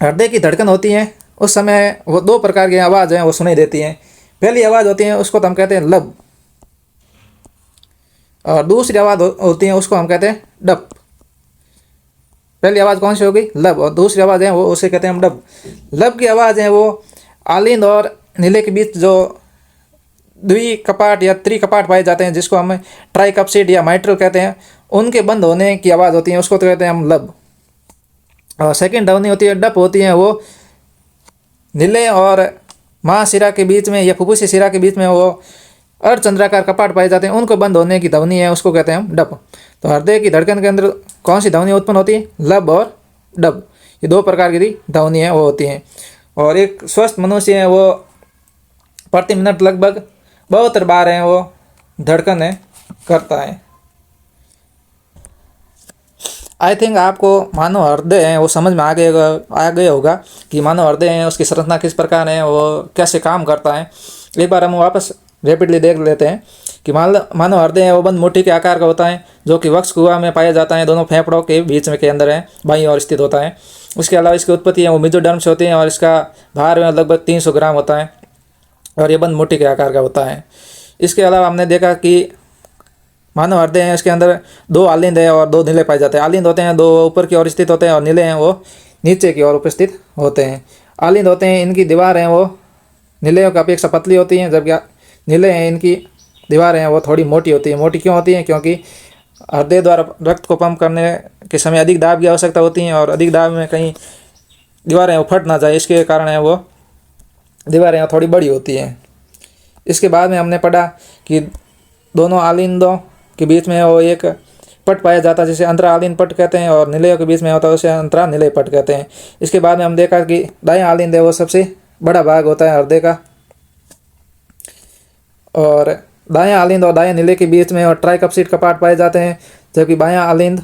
हृदय की धड़कन होती है उस समय वो 2 प्रकार की आवाज़ हैं वो सुनाई देती हैं। पहली आवाज़ होती है उसको तो हम कहते हैं लब और दूसरी आवाज़ होती है उसको हम कहते हैं डप। पहली आवाज़ कौन सी होगी, लब, और दूसरी आवाज़ है वो उसे कहते हैं हम डब। लब की आवाज़ है वो आलिंद और नीले के बीच जो द्वि कपाट या त्रिकपाट पाए जाते हैं, जिसको हम ट्राइकपसिड या माइट्रल कहते हैं, उनके बंद होने की आवाज़ होती है, उसको तो कहते हैं हम लब। और सेकंड ध्वनि होती है डप होती है, वो नीले और महाशिरा के बीच में या फुफ्फुसी शिरा के बीच में वो अर्धचंद्राकार कपाट पाए जाते हैं, उनको बंद होने की ध्वनि है, उसको कहते हैं हम डप। तो हृदय की धड़कन के अंदर कौन सी ध्वनि उत्पन्न होती है, लब और डब। ये दो प्रकार की ध्वनि है वो होती हैं। और एक स्वस्थ मनुष्य है वो प्रति मिनट लगभग 72 बार है वो धड़कन है करता है। आई थिंक आपको मानव हृदय है वो समझ में आ गया होगा कि मानव हृदय है उसकी संरचना किस प्रकार है, वो कैसे काम करता है। एक बार हम वापस रैपिडली देख लेते हैं कि मानव हृदय है वो बंद मुट्ठी के आकार का होता है, जो कि वक्ष कुआ में पाया जाता है, दोनों फेफड़ों के बीच में के अंदर है, बाईं ओर स्थित होता है। उसके अलावा इसकी उत्पत्ति है वो मेसोडर्म से होती है और इसका भार लगभग 300 ग्राम होता है और ये बंद मुट्ठी के आकार का होता है। इसके अलावा हमने देखा कि मानव हृदय है इसके अंदर 2 आलिंद है और 2 नीले पाए जाते हैं। आलिंद होते हैं 2 ऊपर की ओर स्थित होते हैं और नीले हैं वो नीचे की ओर उपस्थित होते हैं। आलिंद होते हैं इनकी दीवार है वो नीले की अपेक्षा पतली होती हैं, जबकि नीले हैं इनकी दीवारें हैं वो थोड़ी मोटी होती है। मोटी क्यों होती हैं, क्योंकि हृदय द्वारा रक्त को पंप करने के समय अधिक दाब की आवश्यकता होती है और अधिक दाब में कहीं दीवारें वो फट ना जाए, इसके कारण है वो दीवारें थोड़ी बड़ी होती हैं। इसके बाद में हमने पढ़ा कि दोनों आलिंदों के बीच में वो एक पट पाया जाता है जिसे अंतरा आलिंद पट कहते हैं, और निलयों के बीच में होता है उसे अंतरा निलय पट कहते हैं। इसके बाद में हम देखा कि दायां आलिंद है वो सबसे बड़ा भाग होता है हृदय का, और दायां आलिंद और दायां नीले के बीच में और ट्राइकपसिड कपाट पाए जाते हैं, जबकि बायां आलिंद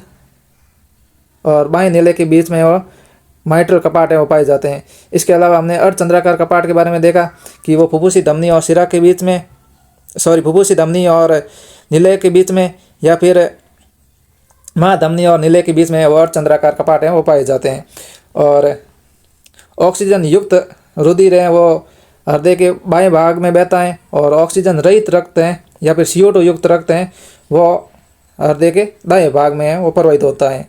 और बाएं नीले के बीच में और माइट्रल कपाट है वो पाए जाते हैं। इसके अलावा हमने अर्धचंद्राकार कपाट के बारे में देखा कि वो फुफ्फुसी धमनी और शिरा के बीच में फुफ्फुसी धमनी और नीले के बीच में या फिर महाधमनी और नीले के बीच में वो अर्धचंद्राकार कपाट हैं वो पाए जाते हैं। और ऑक्सीजन युक्त रुधिर है वो हृदय के बाएं भाग में बहता है, और ऑक्सीजन रहित रक्त है या फिर CO2 युक्त रक्त है वो हृदय के दाएं भाग में है वो प्रवाहित होता है।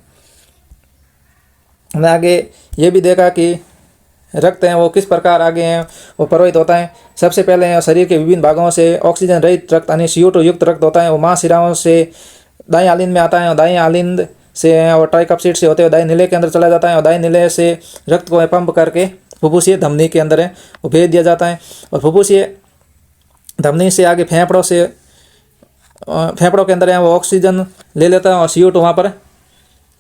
हमने आगे ये भी देखा कि रक्त हैं वो किस प्रकार आगे हैं वो प्रवाहित होता है। सबसे पहले शरीर के विभिन्न भागों से ऑक्सीजन रहित रक्त यानी CO2 युक्त रक्त होता है, वो महाशिराओं से दाएं आलिंद में आता है और दाएं आलिंद से और ट्राइकपसिड से होते हुए दाएं नीले के अंदर चला जाता है, और दाएं नीले से रक्त को पंप करके फुफ्फुसीय धमनी के अंदर है वो भेज दिया जाता है। और फुफ्फुसीय धमनी से आगे फेफड़ों के अंदर है वो ऑक्सीजन ले लेता है और CO2 वहाँ पर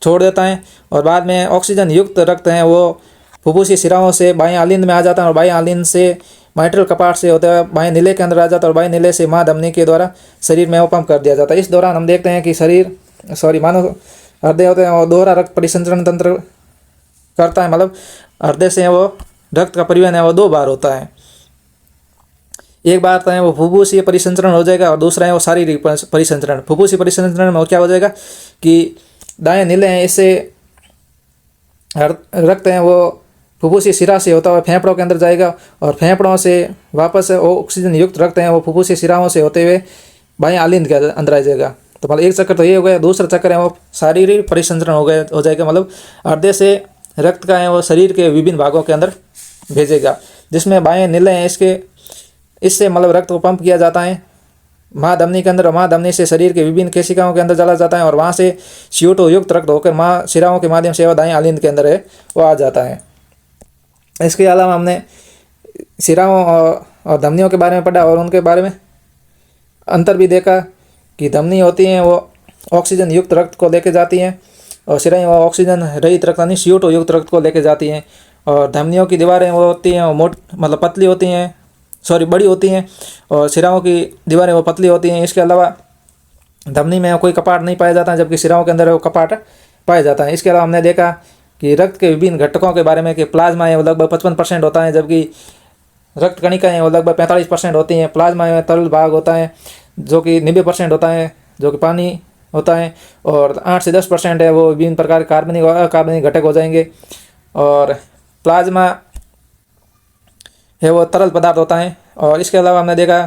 छोड़ देता है, और बाद में ऑक्सीजन युक्त रक्त है वो फुफ्फुसी शिराओं से बाएं आलिंद में आ जाता है, और बाएं आलिंद से माइट्रल कपाट से होता है बाएं नीले के अंदर आ जाता है, और बाएं नीले से महाधमनी के द्वारा शरीर में वो पंप कर दिया जाता है। इस दौरान हम देखते हैं कि मानव हृदय होते हैं और दोहरा रक्त परिसंचरण तंत्र करता है, मतलब हृदय से वो रक्त का परिवहन है वो 2 बार होता है। एक बार तो है वो फुफ्फुसीय परिसंचरण हो जाएगा और दूसरा है वो शारीरिक परिसंचरण। फुफ्फुसीय परिसंचरण में क्या हो जाएगा कि दाएं नीले हैं इससे रक्त है वो फुफ्फुसी शिरा से होता हुआ फेफड़ों के अंदर जाएगा, और फेफड़ों से वापस ऑक्सीजन युक्त रक्त है वो फुफ्फुसी शिराओं से होते हुए बाएं आलिंद के अंदर आ जाएगा। तो मतलब एक चक्कर तो ये हो गया, दूसरा चक्कर है वो शारीरिक परिसंचरण हो जाएगा, मतलब हृदय से रक्त का है वो शरीर के विभिन्न भागों के अंदर भेजेगा, जिसमें बाएं नीले हैं इससे मतलब रक्त को पंप किया जाता है महाधमनी के अंदर, और महाधमनी से शरीर के विभिन्न केशिकाओं के अंदर चला जाता है, और वहाँ से CO2 युक्त रक्त होकर महाशिराओं के माध्यम से दाएं आलिंद के अंदर है वो आ जाता है। इसके अलावा हमने शिराओं और धमनियों के बारे में पढ़ा और उनके बारे में अंतर भी देखा कि धमनी होती हैं वो ऑक्सीजन युक्त रक्त को लेके जाती हैं, और शिराएं वो ऑक्सीजन रहित रक्त यानी CO2 युक्त रक्त को लेके जाती हैं, और धमनियों की दीवारें वो होती हैं वो मतलब पतली होती हैं बड़ी होती हैं, और शिराओं की दीवारें वो पतली होती हैं। इसके अलावा धमनी में कोई कपाट नहीं पाया जाता है, जबकि शिराओं के अंदर वो कपाट पाया जाता है। इसके अलावा हमने देखा कि रक्त के विभिन्न घटकों के बारे में कि प्लाज्मा है वो लगभग 55% होता है, जबकि रक्त कणिकाएँ वो लगभग 45% होती हैं। प्लाज्मा में तरल भाग होता है जो कि 90% होता है जो कि पानी होता है, और 8 से 10% है वो विभिन्न प्रकार के कार्बनिक और अकार्बनिक घटक हो जाएंगे, और प्लाज्मा है वो तरल पदार्थ होता है। और इसके अलावा हमने देखा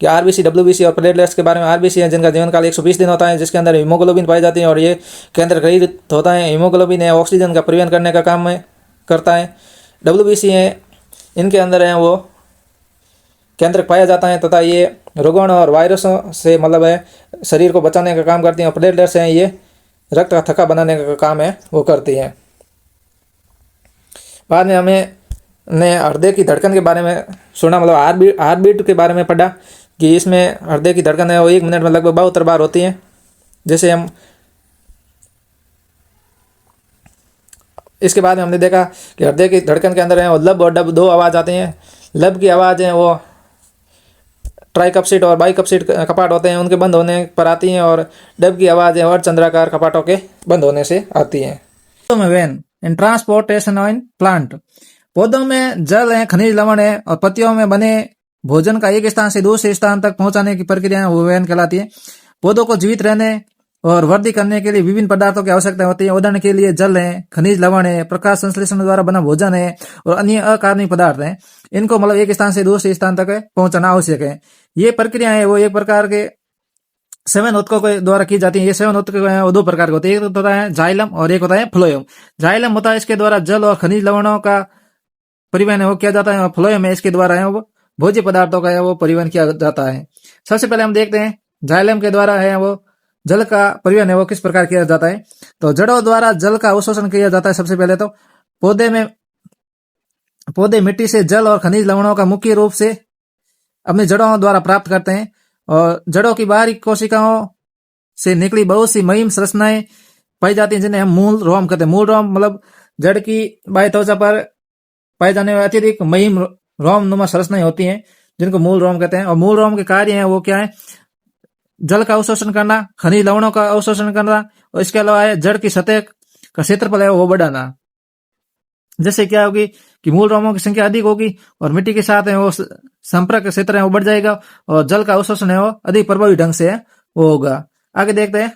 कि आरबीसी, डब्ल्यूबीसी और प्लेटलेट्स के बारे में। आरबीसी है जिनका जीवन काल 120 दिन होता है, जिसके अंदर हीमोग्लोबिन पाई जाती है और ये केंद्र ग्रहित होता है। हीमोग्लोबिन है ऑक्सीजन का परिवहन करने का काम करता है। डब्ल्यूबीसी है इनके अंदर है वो केंद्रक पाया जाता है तथा ये रोगाणु और वायरसों से मतलब है शरीर को बचाने का काम करती हैं। प्लेटलेट्स हैं ये रक्त का थक्का बनाने का काम है वो करती हैं। बाद में हमें ने हृदय की धड़कन के बारे में सुना, मतलब हार्ट बीट के बारे में पढ़ा कि इसमें हृदय की धड़कन है वो 1 मिनट में लगभग 72 बार होती है। जैसे हम इसके बाद में हमने देखा कि हृदय की धड़कन के अंदर है वो लब और डब 2 आवाज़ आती हैं। लब की आवाज़ है वो ट्राइकप्सिड और बाइकप्सिड कपाट होते हैं उनके बंद होने पर आती हैं, और डब की आवाज़ है और चंद्राकार कपाटों के बंद होने से आती हैं। में when in transportation in plant, पौधों में जल है, खनिज लवण है और पत्तियों में बने भोजन का एक स्थान से दूसरे स्थान तक पहुंचाने की प्रक्रिया वो वेन कहलाती है। पौधों को जीवित रहने और वृद्धि करने के लिए विभिन्न पदार्थों की आवश्यकता होती है। उदाहरण के लिए जल है, खनिज लवण है, प्रकाश संश्लेषण द्वारा बना भोजन है और अन्य अकार्बनिक पदार्थ हैं। इनको मतलब एक स्थान से दूसरे स्थान तक पहुंचाना आवश्यक है। ये प्रक्रिया है वो एक प्रकार के 7 ऊतकों के द्वारा की जाती है। ये 7 ऊतक वो 2 प्रकार के होते हैं, एक होता है जाइलम और एक होता है फ्लोएम। जाइलम होता है इसके द्वारा जल और खनिज लवणों का परिवहन है वो किया जाता है, और फ्लोएम है इसके द्वारा है वो भोज्य पदार्थों का है वो परिवहन किया जाता है। सबसे पहले हम देखते हैं जाइलम के द्वारा है वो जल का परिवहन है वो किस प्रकार किया जाता है। तो जड़ों द्वारा जल का अवशोषण किया जाता है। सबसे पहले तो पौधे मिट्टी से जल और खनिज लवणों का मुख्य रूप से अपनी जड़ों द्वारा प्राप्त करते हैं, और जड़ों की बाहरी कोशिकाओं से निकली बहुत सी महीम संरचनाएं पाई जाती हैं जिन्हें हम मूल रोम कहते हैं। मूल रोम मतलब जड़ की बाह्य त्वचा पर पाए जाने वाले अत्यधिक महीम रोम नुमा संरचनाएं होती हैं जिनको मूल रोम कहते हैं। और मूल रोम के कार्य हैं वो क्या है, जल का अवशोषण करना, खनिज लवणों का अवशोषण करना, और इसके अलावा है जड़ की सतह का क्षेत्रफल है वो बढ़ाना। जैसे क्या होगी कि मूल रोमों की संख्या अधिक होगी और मिट्टी के साथ है वो संपर्क क्षेत्र है वो बढ़ जाएगा, और जल का अवशोषण है वो अधिक प्रभावी ढंग से है वो होगा। आगे देखते हैं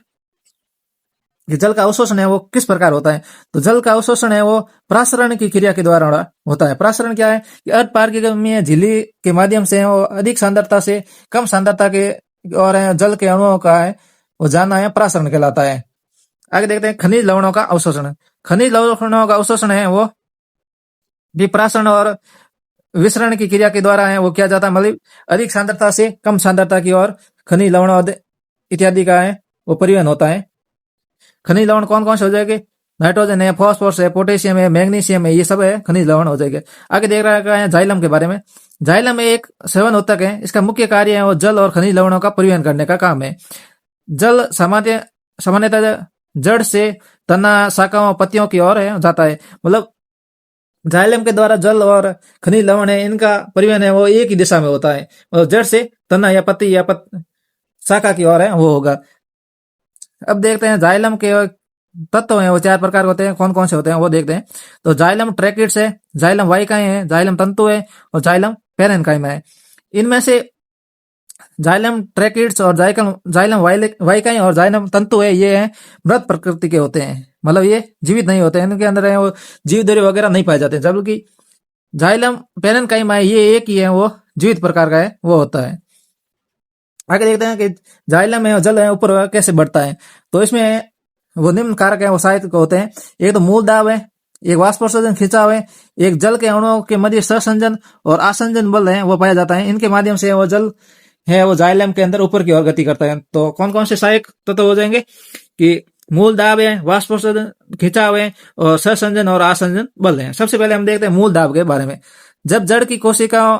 कि जल का अवशोषण है वो किस प्रकार होता है। तो जल का अवशोषण है वो प्रासरण की क्रिया के द्वारा होता है। प्रासरण क्या है कि अर्धपारगम्य झिल्ली के माध्यम से वो अधिक सांद्रता से कम सांद्रता के और जल के अणुओं का है वो जाना है प्रासरण कहलाता है। आगे देखते हैं खनिज लवणों का अवशोषण। खनिज लवणों का अवशोषण है वो भी प्रासरण और विसरण की क्रिया के द्वारा है वो किया जाता है। मतलब अधिक सांद्रता से कम सांद्रता की ओर खनिज लवण इत्यादि का है वो परिवहन होता है। खनिज लवण कौन कौन से हो जाएंगे, नाइट्रोजन है, फॉस्फोरस है, पोटेशियम है, मैग्नीशियम है, ये सब है खनिज लवण हो जाएंगे। आगे देख रहा है जाइलम के बारे में। जाइलम एक 7 ऊतक है। इसका मुख्य कार्य है वो जल और खनिज लवणों का परिवहन करने का काम है। जल सामान्यतः जड़ से तना, शाखाओं, पत्तियों की ओर है जाता है। मतलब जाइलम के द्वारा जल और खनिज लवण है इनका परिवहन है वो एक ही दिशा में होता है, मतलब जड़ से तना या पत्ती या शाखा की ओर है वो होगा। अब देखते हैं जाइलम के तत्व हैं वो 4 प्रकार के होते हैं, कौन कौन से होते हैं वो देखते हैं। तो जाइलम ट्रैकिड्स है, जाइलम वाहिकाएं है, जाइलम तंतु है और जाइलम पैरेन्काइमा है। इनमें से जाइलम ट्रैकिड्स और जाइलम वाहिकाएं और जाइलम तंतु है ये है मृत प्रकृति के होते हैं, मतलब ये जीवित नहीं होते हैं, इनके अंदर है वो जीवधरी वगैरह नहीं पाए जाते हैं। जबकि जाइलम पैरेन्काइमा है ये एक ही है वो जीवित प्रकार का है वो होता है। आगे देखते हैं कि जाइलम में जल है ऊपर कैसे बढ़ता है। तो इसमें वो निम्न कारक है वो सहायक होते हैं। एक तो मूल दाब है, एक वाष्पोत्सर्जन खिंचाव है, एक जल के अणुओं के मध्य सहसंजन और आसंजन बल है वो पाया जाता है। इनके माध्यम से वो जल है वो जाइलम के अंदर ऊपर की ओर गति करता है। तो कौन कौन से सहायक तत्व हो जाएंगे कि मूल दाब है, वाष्पोत्सर्जन खिंचाव है और सहसंजन और आसंजन बल है। सबसे पहले हम देखते हैं मूल दाब के बारे में। जब जड़ की कोशिकाओं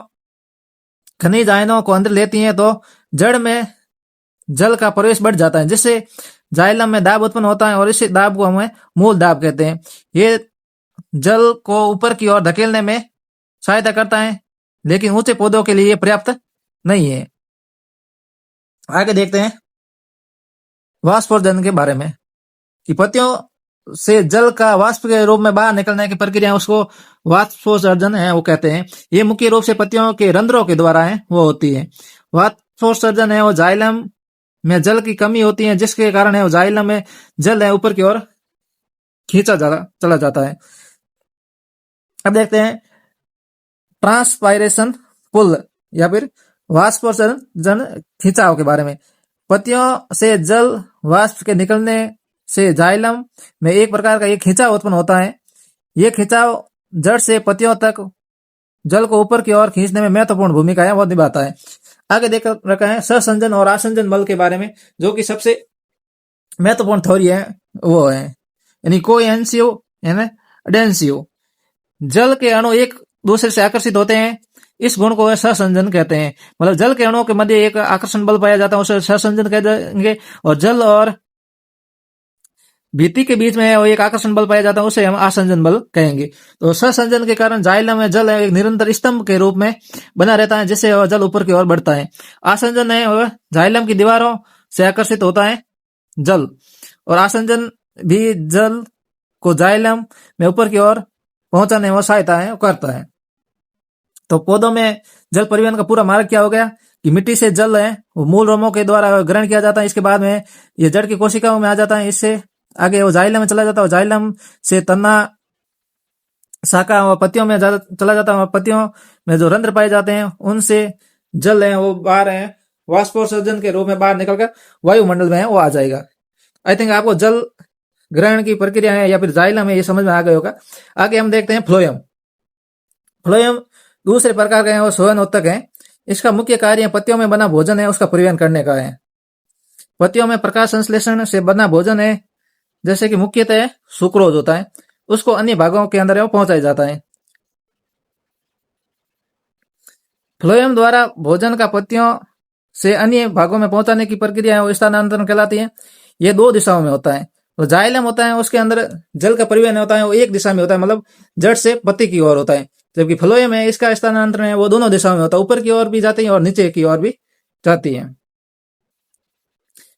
खनिज आयनों को अंदर लेती हैं तो जड़ में जल का प्रवेश बढ़ जाता है, जिससे जाइलम में दाब उत्पन्न होता है और इस दाब को हमें मूल दाब कहते हैं। ये जल को ऊपर की ओर धकेलने में सहायता करता है, लेकिन ऊंचे पौधों के लिए पर्याप्त नहीं है। आगे देखते हैं वाष्पोत्सर्जन के बारे में कि पत्तियों से जल का वाष्प के रूप में बाहर निकलने की प्रक्रिया उसको वाष्पोत्सर्जन है वो कहते हैं। ये मुख्य रूप से पत्तियों के रंध्रों के द्वारा है वो होती है। वाष्पोत्सर्जन है वो जाइलम में जल की कमी होती है, जिसके कारण है वो जाइलम में जल है ऊपर की ओर खींचा चला जाता है। अब देखते हैं ट्रांसपायरेशन पुल या फिर वाष्पोत्सर्जन खिंचाव के बारे में। पत्तियों से जल वाष्प के निकलने से जाइलम में एक प्रकार का ये खिंचाव उत्पन्न होता है। ये खिंचाव जड़ से पत्तियों तक जल को ऊपर की ओर खींचने में महत्वपूर्ण भूमिका है वो निभाता है। आगे देख रखा है सहसंजन और आसंजन बल के बारे में, जो कि सबसे महत्वपूर्ण थ्योरी है वो है यानी कोएंसियो यानी एडेंसियो। जल के अणु एक दूसरे से आकर्षित होते हैं, इस गुण को सहसंजन कहते हैं। मतलब जल के अणुओं के मध्य एक आकर्षण बल पाया जाता है, उसे सहसंजन कह देंगे। और जल और भित्ति के बीच में वो एक आकर्षण बल पाया जाता है, उसे हम आसंजन बल कहेंगे। तो सहसंजन के कारण जाइलम में जल एक निरंतर स्तंभ के रूप में बना रहता है, जिससे वह जल ऊपर की ओर बढ़ता है। आसंजन है वह जाइलम की दीवारों से आकर्षित होता है जल, और आसंजन भी जल को जाइलम में ऊपर की ओर पहुंचाने में सहायता है करता है। तो पौधों में जल परिवहन का पूरा मार्ग क्या हो गया कि मिट्टी से जल है वो मूल रोमों के द्वारा ग्रहण किया जाता है, इसके बाद में ये जड़ की कोशिकाओं में आ जाता है, इससे आगे वो जाइलम में चला जाता है, जाइलम से तना शाखा व पत्तियों में चला जाता है। पत्तियों में जो रंध्र पाए जाते हैं उनसे जल है वो बाहर है वाष्पोत्सर्जन के रूप में बाहर निकलकर वायुमंडल में है वो आ जाएगा। आई थिंक आपको जल ग्रहण की प्रक्रिया है या फिर जाइलम है ये समझ में आ गया होगा। आगे हम देखते हैं फ्लोएम। फ्लोएम दूसरे प्रकार का है वो स्वयनोत्तक है। इसका मुख्य कार्य पत्तियों में बना भोजन है उसका परिवहन करने का है। पत्तियों में प्रकाश संश्लेषण से बना भोजन है, जैसे कि मुख्यतः सुक्रोज होता है, उसको अन्य भागों के अंदर पहुंचाया जाता है। फ्लोएम द्वारा भोजन का पत्तियों से अन्य भागों में पहुंचाने की प्रक्रिया है वो स्थानांतरण कहलाती है। ये दो दिशाओं में होता है। तो जाइलम होता है उसके अंदर जल का परिवहन होता है वो एक दिशा में होता है, मतलब जड़ से पत्ती की ओर होता है। जबकि फ्लोएम है इसका स्थानांतरण है वो दोनों दिशाओं में होता है, ऊपर की ओर भी जाती है और नीचे की ओर भी जाती है।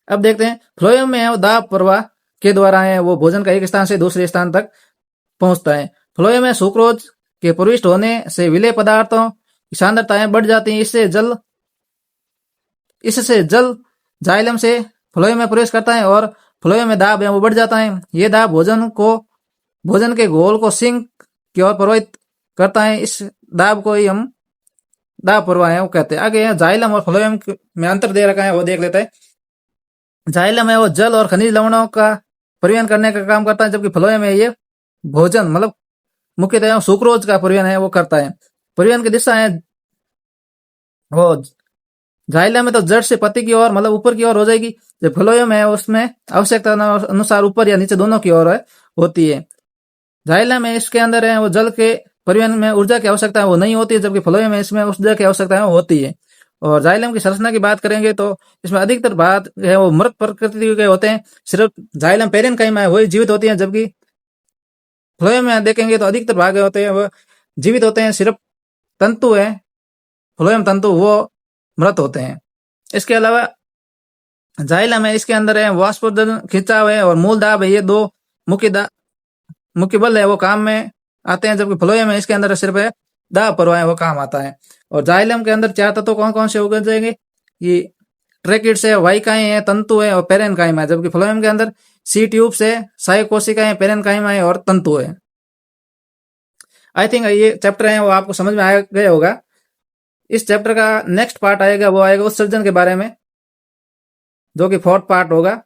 अब देखते हैं फ्लोएम में है वो दाब प्रवाह के द्वारा है वो भोजन का एक स्थान से दूसरे स्थान तक पहुंचता है। फ्लोएम में सुक्रोज के प्रविष्ट होने से विलेय पदार्थों की सांद्रताएं बढ़ जाती है, इससे जल जाइलम से फ्लोएम में प्रवेश करता है और फ्लोएम में दाब है वो बढ़ जाता है। ये दाब भोजन के घोल को सिंक की ओर प्रवाहित करता है, इस दाब को ही हम दाब प्रवाह है वो कहते हैं। आगे जाइलम और फ्लोएम में अंतर दे रखा है वो देख लेते हैं। जाइलम है वो जल और खनिज लवणों का परिवहन करने का काम करता है, जबकि फ्लोएम है ये भोजन मतलब मुख्यतः सुक्रोज का परिवहन है वो करता है। परिवहन की दिशा है वो जाइलम में तो जड़ से पत्ती की ओर मतलब ऊपर की ओर हो जाएगी, जब फ्लोएम है उसमें आवश्यकता अनुसार ऊपर या नीचे दोनों की ओर होती है। जाइलम में इसके अंदर है वो जल के परिवहन में ऊर्जा की आवश्यकता है वो नहीं होती है, जबकि फ्लोएम में इसमें ऊर्जा की आवश्यकता है वो होती है। और जाइलम की संरचना की बात करेंगे तो इसमें अधिकतर भाग है वो मृत प्रकृति के होते हैं, सिर्फ जाइलम पेरेनकाइमा है वही जीवित होती है, जबकि फ्लोएम में देखेंगे तो अधिकतर भाग होते हैं वो जीवित होते हैं, सिर्फ तंतु है फ्लोएम तंतु वो मृत होते हैं। इसके अलावा जाइलम है इसके अंदर है वाष्पोत्सर्जन खिंचाव है और मूल दाब है, ये दो मुख्य बल है वो काम में आते हैं, जबकि फ्लोएम है इसके अंदर सिर्फ है दाब प्रवाह है वो काम आता है। और जाइलम के अंदर चार तत्व कौन कौन से उग जाएंगे कि ट्रेकिड्स है, वाहिकाएं है, तंतु है और पेरेनकाइमा है, जबकि फ्लोएम के अंदर सी ट्यूब्स है, सहायक कोशिकाएं, पेरेनकाइमा है और तंतु है। आई थिंक ये चैप्टर है वो आपको समझ में आ गया होगा। इस चैप्टर का नेक्स्ट पार्ट आएगा वो आएगा उत्सर्जन के बारे में, जो कि 4th पार्ट होगा।